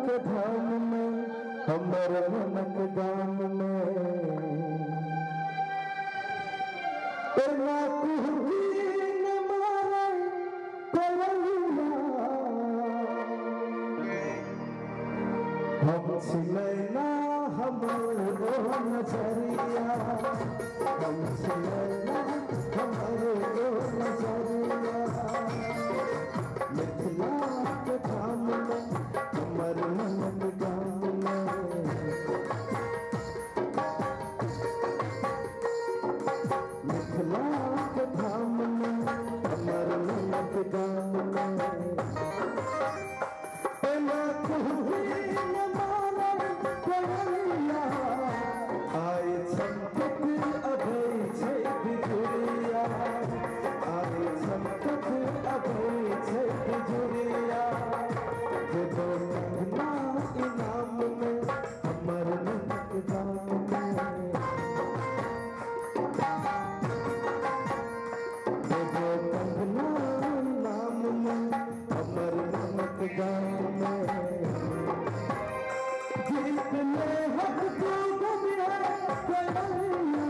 के धाम में हमर मनक गाम में ना कुहकीन मारे कोयलिया हम छिलैना हमर ओ नजरिया हम छिलैना हमर ओ नजरिया मिथिला के धाम में हमर मनक गाम में मिथिला के धाम में हमर मनक गाम में ना कुहकीन मारे कोयलिया आए संकट अभय छै बिजुरिया आए संकट अभय छै बिजुरिया देबो कंगना इनाम में हमर मनक गाम में देबो कंगना इनाम में हमर मनक गाम में गीत में हक तू गमिया कोयलिया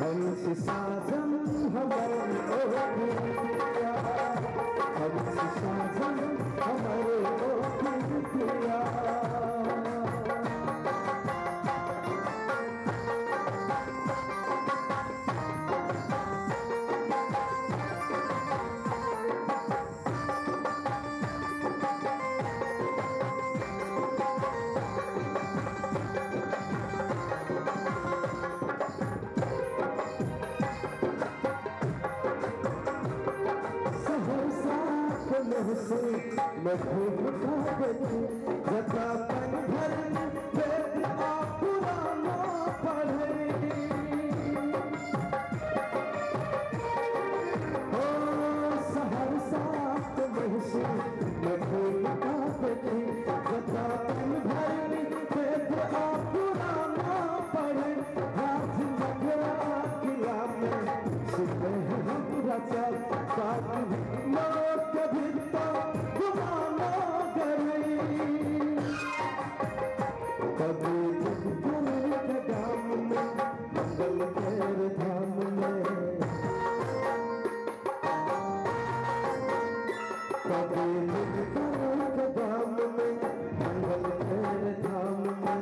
हंस साजन हमर ओ पिया हंस साजन हमर ओ पिया से मैं खूब खाती जता पन भर वेद आ पुराना पढ़े ओ सहरसा के महसी मैं खूब खाती जता पन भर वेद आ पुराना पढ़े हाथ लगया किला में सुबह हमरा चल काट लोग कभी कभी के धाम में मंगल तेरे धाम में कभी के धाम में मंगल तेरे धाम में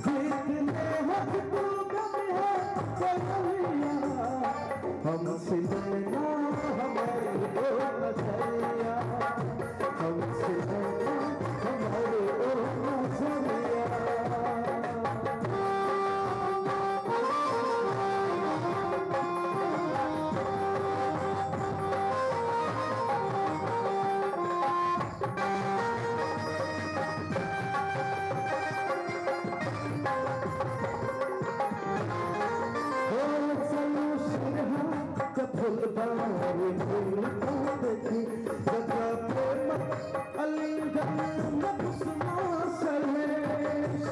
गीत में हक तू गमिया कोयलिया हम सिलैना हमारे ओ नजरिया हम सिलैना हमारे ओ नजरिया फुलबारी फूल देखी जगा प्रेम अलिंगन नक्समा सलेश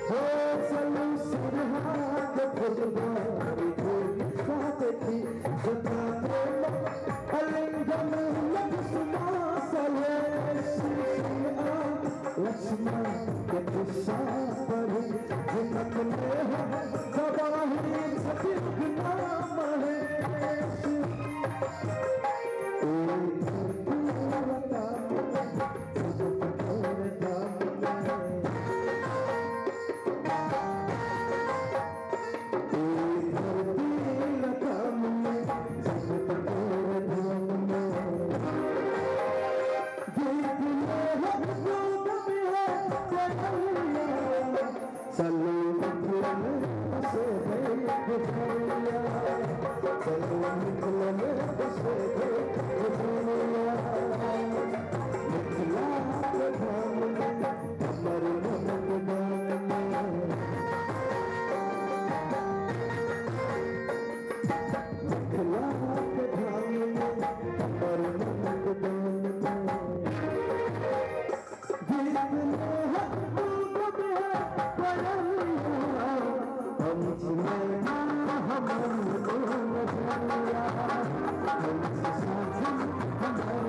हो चलू सिरहाग फुलबारी फूल देखी जगा प्रेम अलिंगन नक्समा सलेश लक्ष्मण के दिशा पढ़ी जिनक में गवाही सचिव नाम है हमारी ओ नजरिया हमसे साजन हमारे